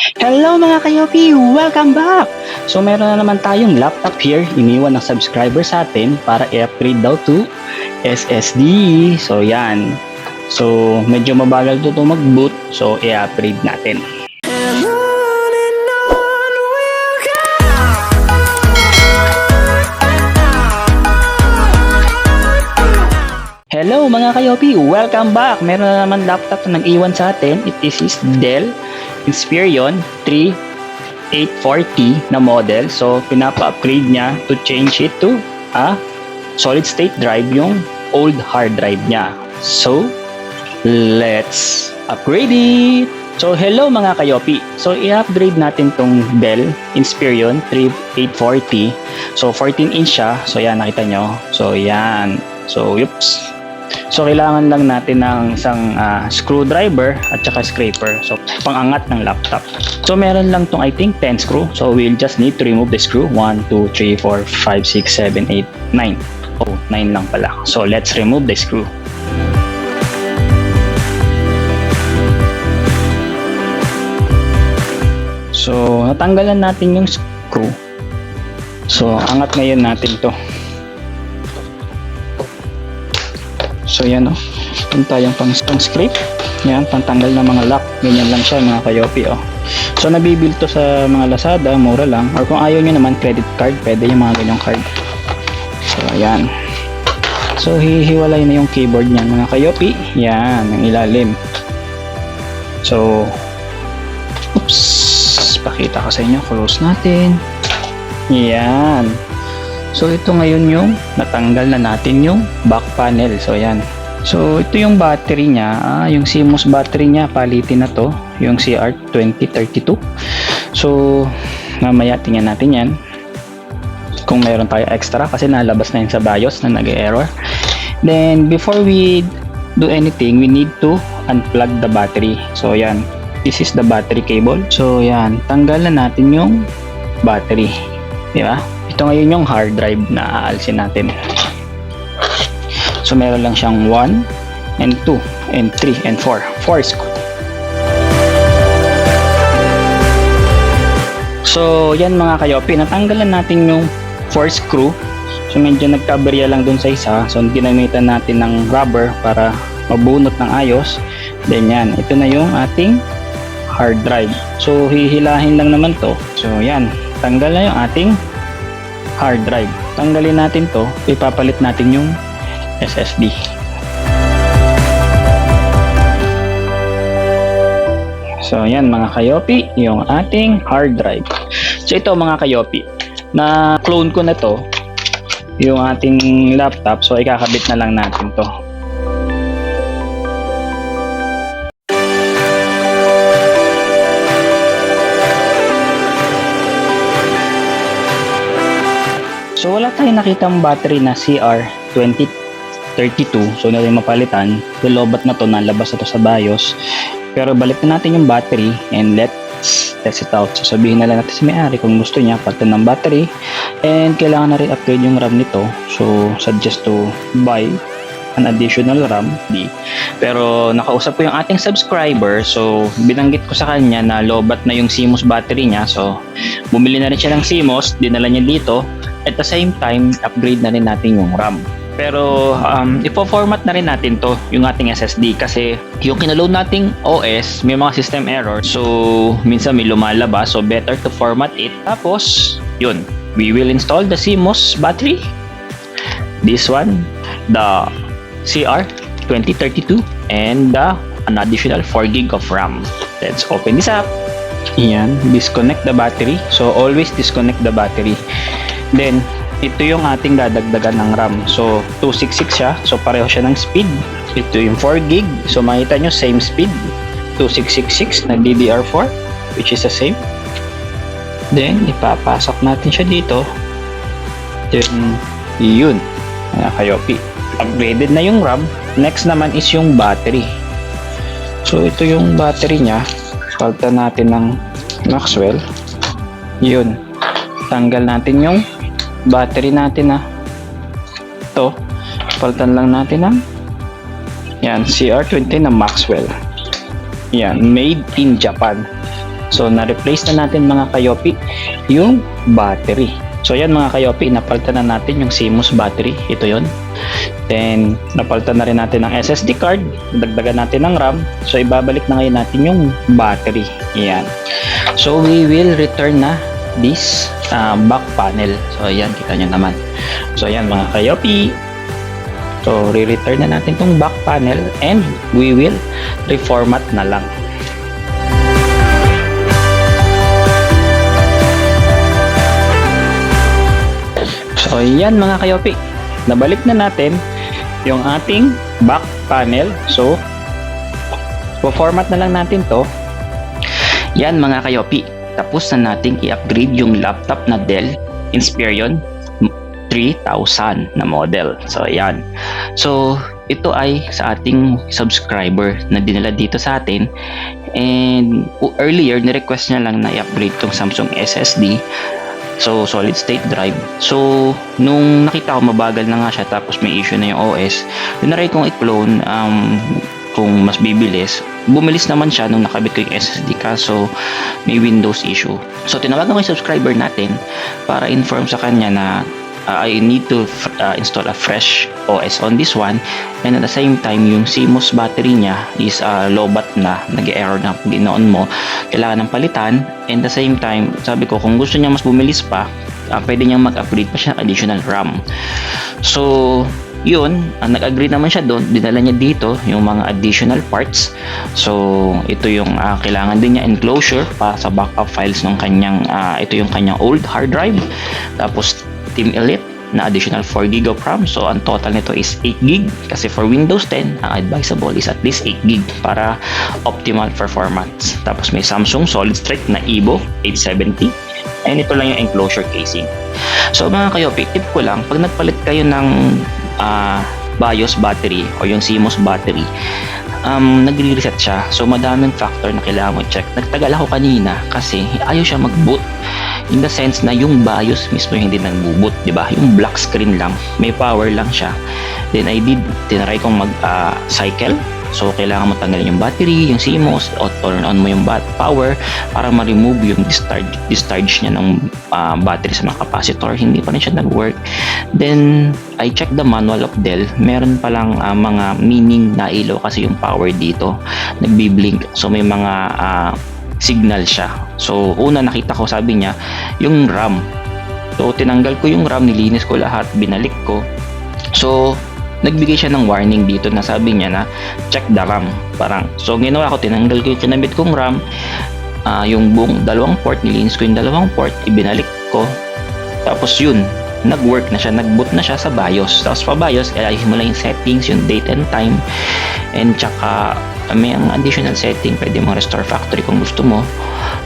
Hello mga kayopi! Welcome back! So meron na naman tayong laptop here, iniwan ng subscriber sa atin para i-upgrade daw to SSD. So yan. So medyo mabagal to mag-boot, so i-upgrade natin. Hello mga kayopi! Welcome back! Meron na naman laptop na nag-iwan sa atin. It is Dell Inspiron 3840 na model. So pinapa-upgrade niya to change it to a solid state drive, yung old hard drive niya. So let's upgrade it! So hello mga kayopi! So i-upgrade natin tong Dell Inspiron 3840. So 14 inch siya. So yan, nakita nyo. So yan. So yups. So kailangan lang natin ng isang screwdriver at saka scraper. So pangangat ng laptop. So meron lang tong I think 10 screw. So we'll just need to remove the screw. 1, 2, 3, 4, 5, 6, 7, 8, 9. Oh, 9 lang pala. So let's remove the screw. So natanggalan natin yung screw. So angat ngayon natin to. So yan o, ito tayong pang scrape. Yan, pantanggal ng mga lock. Ganyan lang siya mga kayopi o. So nabibil to sa mga Lazada, mura lang. Or kung ayaw nyo naman credit card, pwede yung mga ganyang card. So ayan. So hihiwalay na yung keyboard niyan mga kayopi. Yan, ang ilalim. So oops, pakita ko sa inyo. Close natin. Yan. So ito ngayon yung natanggal na natin yung back panel. So ayan. So ito yung battery niya, yung CMOS battery niya, palitin na to, yung CR2032. So mamaya tingnan natin yan kung meron tayo extra kasi nalabas na yun sa BIOS na nag-error. Then before we do anything, we need to unplug the battery. So ayan, this is the battery cable. So ayan, tanggal na natin yung battery, di ba? Ito ngayon yung hard drive na aalisin natin. So meron lang siyang 1 and 2 and 3 and 4. 4 screw. So yan mga kayopi, natanggalan natin yung 4 screw. So medyo nagkaberya lang dun sa isa. So ginamitan natin ng rubber para mabunot ng ayos. Then yan, ito na yung ating hard drive. So hihilahin lang naman to. So yan, tanggal na yung ating hard drive. Tanggalin natin to, ipapalit natin yung SSD. So yan mga kayopi, yung ating hard drive. So ito mga kayopi, na clone ko na to, yung ating laptop. So ikakabit na lang natin to. So wala tayong nakitang battery na CR2032. So na rin mapalitan. Lobat na to, nalabas na to sa BIOS. Pero balik na natin yung battery and let's test it out. So sabihin na lang natin sa may-ari kung gusto niya palitan ng battery. And kailangan na rin upgrade yung RAM nito. So suggest to buy an additional RAM. Pero nakausap ko yung ating subscriber. So binanggit ko sa kanya na lobat na yung CMOS battery niya. So bumili na rin siya ng CMOS. Dinala niya dito. At the same time, upgrade na rin natin yung RAM. Pero ipo-format na rin natin to, yung ating SSD, kasi yung kinaload nating OS, may mga system error. So minsan may lumalabas, so better to format it. Tapos, yun, we will install the CMOS battery. This one, the CR2032 and an additional 4 GB of RAM. Let's open this up. Yan, disconnect the battery. So always disconnect the battery. Then, ito yung ating dadagdagan ng RAM. So, 266 siya. So, pareho siya ng speed. Ito yung 4 GB. So, makita nyo, same speed. 2666 na DDR4, which is the same. Then, ipapasok natin siya dito. Then, yun. Mga kayopi. Upgraded na yung RAM. Next naman is yung battery. So, ito yung battery niya. Palitan natin ng Maxwell. Yun. Tanggal natin yung battery natin ito, palitan lang natin ng yan, CR20 na Maxwell. Yan, made in Japan. So na-replace na natin mga kayopi yung battery. So yan mga kayopi, napalitan na natin yung CMOS battery. Ito yon. Then napalitan na rin natin ng SSD card, dagdagan natin ng RAM. So ibabalik na ngayon natin yung battery. Yan. So we will return na this back panel. So ayan, kita nyo naman. So ayan mga kayopi. So re-return na natin tong back panel and we will reformat na lang. So ayan mga kayopi, nabalik na natin yung ating back panel. So format na lang natin to. Yan mga kayopi, tapos na nating i-upgrade yung laptop na Dell Inspiron 3000 na model. So ayan. So ito ay sa ating subscriber na dinala dito sa atin, and earlier ni-request niya lang na i-upgrade tong Samsung SSD. So solid state drive. So nung nakita ko mabagal na nga siya tapos may issue na yung OS, tinry kong i-clone kung mas bibilis. Bumilis naman siya nung nakabit ko yung SSD, kaso may Windows issue. So tinawagan ko yung subscriber natin para inform sa kanya na I need to install a fresh OS on this one, and at the same time yung CMOS battery niya is lobat na, nag-error na ginoon mo, kailangan ng palitan. And at the same time sabi ko kung gusto niya mas bumilis pa, pwede niyang mag-upgrade pa siya ng additional RAM. So yun, nag-agree naman siya doon, dinala niya dito yung mga additional parts. So ito yung kailangan din niya enclosure para sa backup files ng kanyang ito yung kanyang old hard drive, tapos Team Elite na additional 4GB of RAM. So ang total nito is 8GB, kasi for Windows 10 ang advisable is at least 8GB para optimal performance. Tapos may Samsung solid state na Evo 870, and ito lang yung enclosure casing. So mga kayopi, tip ko lang, pag nagpalit kayo ng BIOS battery o yung CMOS battery, nagre-reset siya. So madaming factor na kailangan mo check. Nagtagal ako kanina kasi ayaw siya mag-boot, in the sense na yung BIOS mismo hindi nag-boot, di ba? Yung black screen lang, may power lang siya. Then tinry kong mag-cycle. So kailangan mo tanggalin yung battery, yung CMOS, o turn on mo yung power para ma-remove yung discharge niya ng battery sa mga capacitor. Hindi pa rin siya nag-work. Then I checked the manual of Dell. Meron palang mga meaning na ilaw kasi yung power dito, nagbi-blink. So may mga signal siya. So una nakita ko, sabi niya yung RAM. So tinanggal ko yung RAM, nilinis ko lahat, binalik ko. So nagbigay siya ng warning dito na sabi niya na check the RAM. Parang, so ginawa ko, tinanggal ko yung kinabit kong RAM, yung buong dalawang port, nilinis ko yung dalawang port, ibinalik ko. Tapos yun, nag-work na siya, nag-boot na siya sa BIOS. Tapos pa BIOS, ilahin mo lang yung settings, yung date and time, and tsaka may ang additional setting, pwede mo restore factory kung gusto mo.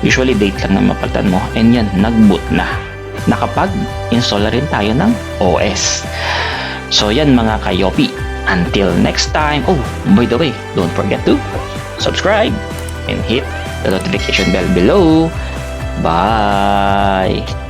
Usually date lang na mapalitan mo, and yan, nag-boot na. Nakapag-install na rin tayo ng OS. So yan mga kayopi, until next time. Oh, by the way, don't forget to subscribe and hit the notification bell below. Bye!